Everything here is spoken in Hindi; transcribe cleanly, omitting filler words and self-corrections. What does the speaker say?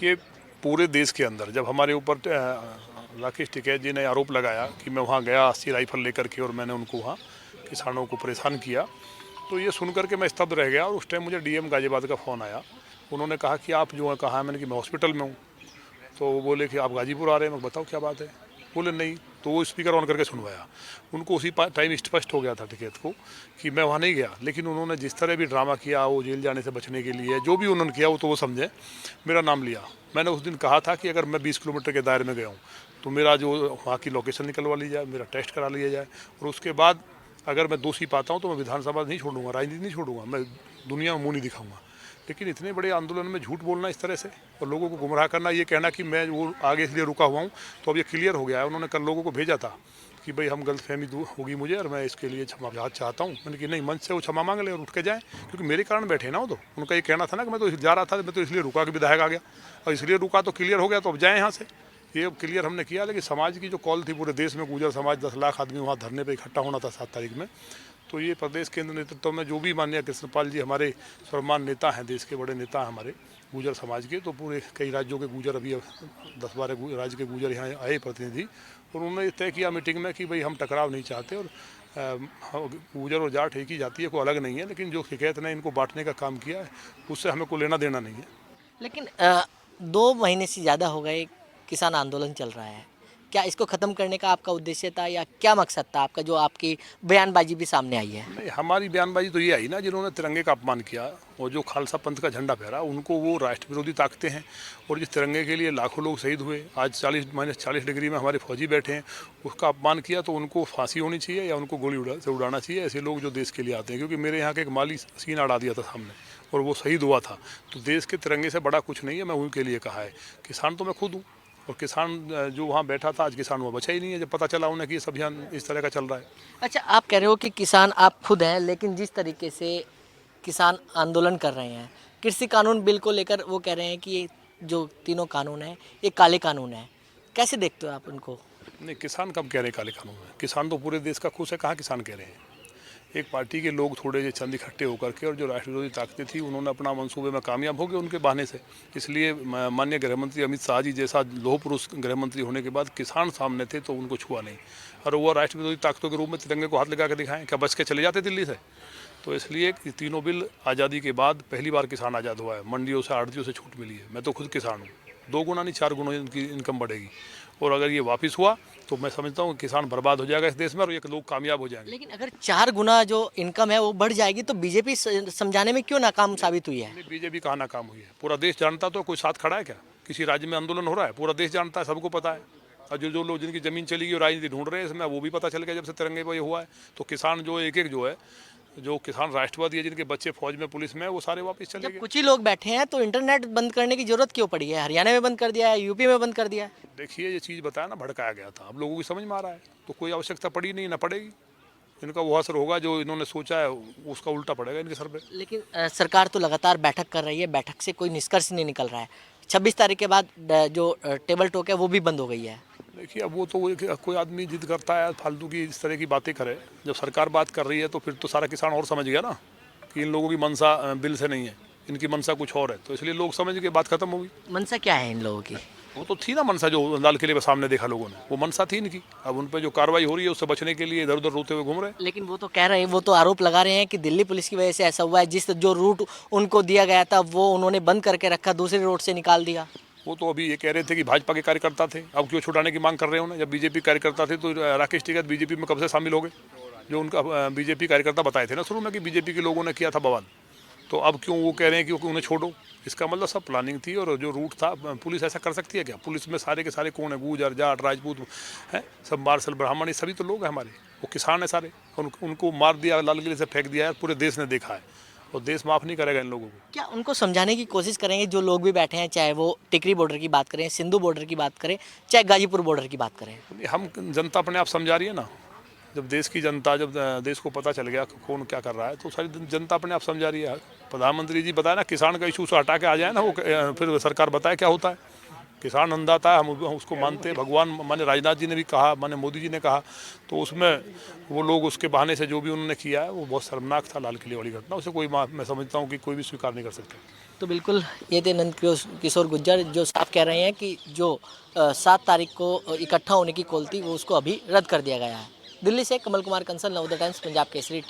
देखिए, पूरे देश के अंदर जब हमारे ऊपर राकेश टिकैत जी ने आरोप लगाया कि मैं वहाँ गया 80 राइफल लेकर के और मैंने उनको वहाँ किसानों को परेशान किया, तो ये सुन करके मैं स्तब्ध रह गया। और उस टाइम मुझे डीएम गाजियाबाद का फ़ोन आया। उन्होंने कहा कि आप जो है कहाँ है? मैंने कि मैं हॉस्पिटल में हूँ। तो वो बोले कि आप गाजीपुर आ रहे हैं। मैं बताओ क्या बात है? बोले नहीं। तो वो स्पीकर ऑन करके सुनवाया। उनको उसी टाइम स्पष्ट हो गया था टिकैत को कि मैं वहाँ नहीं गया। लेकिन उन्होंने जिस तरह भी ड्रामा किया, वो जेल जाने से बचने के लिए जो भी उन्होंने किया, वो तो वो समझे, मेरा नाम लिया। मैंने उस दिन कहा था कि अगर मैं 20 किलोमीटर के दायरे में गया हूँ तो मेरा जो वहाँ की लोकेशन निकलवा ली जाए, मेरा टेस्ट करा लिया जाए, और उसके बाद अगर मैं दोषी पाता हूँ तो मैं विधानसभा नहीं छोड़ूंगा, राजनीति नहीं छोड़ूंगा, मैं दुनिया में मुँह नहीं दिखाऊंगा। लेकिन इतने बड़े आंदोलन में झूठ बोलना इस तरह से और लोगों को गुमराह करना, ये कहना कि मैं वो आगे इसलिए रुका हुआ हूँ, तो अब ये क्लियर हो गया है। उन्होंने कल लोगों को भेजा था कि भाई हम गलतफहमी होगी मुझे और मैं इसके लिए क्षमा चाहता हूँ। मैंने कि नहीं, मंच से वो क्षमा मांग ले और उठ के जाएँ, क्योंकि मेरे कारण बैठे ना वो। तो उनका ये कहना था ना कि मैं तो जा रहा था, मैं तो इसलिए रुका कि विधायक आ गया, और इसलिए रुका तो क्लियर हो गया, तो अब जाएँ यहाँ से। ये क्लियर हमने किया। लेकिन समाज की जो कॉल थी पूरे देश में, गुर्जर समाज 10 लाख आदमी वहाँ धरने पर इकट्ठा होना था 7 तारीख में, तो ये प्रदेश केंद्र नेतृत्व में जो भी माननीय कृष्णपाल जी हमारे सर्वमान नेता हैं, देश के बड़े नेता हैं हमारे गुर्जर समाज के, तो पूरे कई राज्यों के गुर्जर, अभी 10-12 राज्य के गुर्जर यहाँ आए प्रतिनिधि, और उन्होंने तय किया मीटिंग में कि भाई हम टकराव नहीं चाहते, और गुर्जर और जाट एक ही जाती है, कोई अलग नहीं है। लेकिन जो टिकैत ने इनको बांटने का काम किया है, उससे हमें कोई लेना देना नहीं है। लेकिन 2 महीने से ज़्यादा हो गए किसान आंदोलन चल रहा है। क्या इसको ख़त्म करने का आपका उद्देश्य था या क्या मकसद था आपका, जो आपकी बयानबाजी भी सामने आई है? नहीं, हमारी बयानबाजी तो ये आई ना, जिन्होंने तिरंगे का अपमान किया और जो खालसा पंथ का झंडा फहरा, उनको वो राष्ट्र विरोधी ताकतें हैं। और जिस तिरंगे के लिए लाखों लोग शहीद हुए, आज 40-40 डिग्री में हमारे फौजी बैठे हैं, उसका अपमान किया, तो उनको फांसी होनी चाहिए या उनको गोली से उड़ाना चाहिए ऐसे लोग जो देश के लिए आते हैं। क्योंकि मेरे यहाँ के एक माली सीना अड़ा दिया था सामने, और वो शहीद हुआ था। तो देश के तिरंगे से बड़ा कुछ नहीं है। मैं उनके लिए कहा है। किसान तो मैं खुद हूँ, और किसान जो वहाँ बैठा था, आज किसान वहाँ बचा ही नहीं है जब पता चला उन्हें कि इस अभियान इस तरह का चल रहा है। अच्छा, आप कह रहे हो कि किसान आप खुद हैं, लेकिन जिस तरीके से किसान आंदोलन कर रहे हैं कृषि कानून बिल को लेकर, वो कह रहे हैं कि ये जो तीनों कानून हैं ये काले कानून हैं, कैसे देखते हो आप उनको? नहीं, किसान कब कह रहे हैं काले कानून है? किसान तो पूरे देश का खुश है। कहाँ किसान कह रहे हैं? एक पार्टी के लोग थोड़े से चंद इकट्ठे होकर के, और जो राष्ट्र विरोधी ताकतें थी, उन्होंने अपना मंसूबे में कामयाब हो गए उनके बहाने से। इसलिए माननीय गृहमंत्री अमित शाह जी जैसा लोह पुरुष गृहमंत्री होने के बाद किसान सामने थे तो उनको छुआ नहीं, और वो राष्ट्र विरोधी ताकतों के रूप में तिरंगे को हाथ लगा के दिखाएं। क्या बच के चले जाते दिल्ली से? तो इसलिए ये तीनों बिल आज़ादी के बाद पहली बार किसान आज़ाद हुआ है। मंडियों से, आड़तियों से छूट मिली है। मैं तो खुद किसान हूँ। 2 गुना नहीं, 4 गुना इनकी इनकम बढ़ेगी। और अगर ये वापस हुआ तो मैं समझता हूँ किसान बर्बाद हो जाएगा इस देश में, और ये लोग कामयाब हो जाएंगे। लेकिन अगर 4 गुना जो इनकम है वो बढ़ जाएगी तो बीजेपी समझाने में क्यों नाकाम साबित हुई है? नहीं, बीजेपी कहाँ नाकाम हुई है? पूरा देश जानता, तो कोई साथ खड़ा है क्या? किसी राज्य में आंदोलन हो रहा है, पूरा देश जानता है, सबको पता है। और जो जो लोग जिनकी ज़मीन चली गई और राजनीति ढूंढ रहे हैं इसमें, वो भी पता चल गया जब से तिरंगे पर ये हुआ है। तो किसान जो एक एक जो है, जो किसान राष्ट्रवादी है, जिनके बच्चे फौज में, पुलिस में, वो सारे वापस चले जब गए। कुछ ही लोग बैठे हैं तो इंटरनेट बंद करने की जरूरत क्यों पड़ी है? हरियाणा में बंद कर दिया है, यूपी में बंद कर दिया है। देखिए, ये चीज़ बताया ना, भड़काया गया था, अब लोगों की समझ में आ रहा है, तो कोई आवश्यकता पड़ी नहीं, ना पड़ेगी। इनका वो असर होगा जो इन्होंने सोचा है, उसका उल्टा पड़ेगा इनके सर पे। लेकिन सरकार तो लगातार बैठक कर रही है, बैठक से कोई निष्कर्ष नहीं निकल रहा है। 26 तारीख के बाद जो टेबल टॉक है वो भी बंद हो गई है। देखिए, अब वो तो कोई आदमी जिद करता है फालतू की इस तरह की बातें करे। जब सरकार बात कर रही है तो फिर तो सारा किसान और समझ गया ना कि इन लोगों की मंशा बिल से नहीं है, इनकी मंशा कुछ और है। तो इसलिए लोग समझ के बात खत्म होगी। मनसा क्या है इन लोगों की? वो तो थी ना मंशा, जो लाल किले के सामने देखा लोगों ने, वो मंशा थी इनकी। अब उन पर जो कार्रवाई हो रही है उससे बचने के लिए इधर उधर रोते हुए घूम रहे हैं। लेकिन वो तो कह रहे हैं, वो तो आरोप लगा रहे हैं कि दिल्ली पुलिस की वजह से ऐसा हुआ है। जिस जो रूट उनको दिया गया था वो उन्होंने बंद करके रखा, दूसरे रोड से निकाल दिया। वो तो अभी ये कह रहे थे कि भाजपा के कार्यकर्ता थे, अब क्यों छुड़ाने की मांग कर रहे हो ना? जब बीजेपी कार्यकर्ता थे तो राकेश टिकैत बीजेपी में कब से शामिल हो गए? जो उनका बीजेपी कार्यकर्ता बताए थे ना शुरू में कि बीजेपी के लोगों ने किया था बवाल, तो अब क्यों वो कह रहे हैं कि उन्हें छोड़ो? इसका मतलब सब प्लानिंग थी। और जो रूट था, पुलिस ऐसा कर सकती है क्या? पुलिस में सारे के सारे कौन है? गुर्जर, जाट, राजपूत हैं, सब मार्शल, ब्राह्मण, ये सभी तो लोग हैं हमारे। वो किसान है सारे। उनको मार दिया, लाल किले से फेंक दिया है, पूरे देश ने देखा है, और देश माफ़ नहीं करेगा इन लोगों को। क्या उनको समझाने की कोशिश करेंगे जो लोग भी बैठे हैं, चाहे वो टिकरी बॉर्डर की बात करें, सिंधु बॉर्डर की बात करें, चाहे गाजीपुर बॉर्डर की बात करें? हम जनता अपने आप समझा रही है ना। जब देश की जनता, जब देश को पता चल गया कौन क्या कर रहा है, तो सारी जनता अपने आप समझा रही है। प्रधानमंत्री जी बताया ना, किसान का इशू से हटा के आ जाए ना वो, फिर सरकार बताए क्या होता है। किसान अन्नदाता है, हम उसको मानते हैं भगवान। माने राजनाथ जी ने भी कहा, माने मोदी जी ने कहा, तो उसमें वो लोग उसके बहाने से जो भी उन्होंने किया है वो बहुत शर्मनाक था। लाल किले वाली घटना, उसे कोई मैं समझता हूँ कि कोई भी स्वीकार नहीं कर सकता। तो बिल्कुल ये थे नंद किशोर गुर्जर जो साफ कह रहे हैं कि जो 7 तारीख को इकट्ठा होने की कॉल थी वो उसको अभी रद्द कर दिया गया है। दिल्ली से कमल कुमार कंसल, नवोदय टाइम्स, पंजाब केसरी।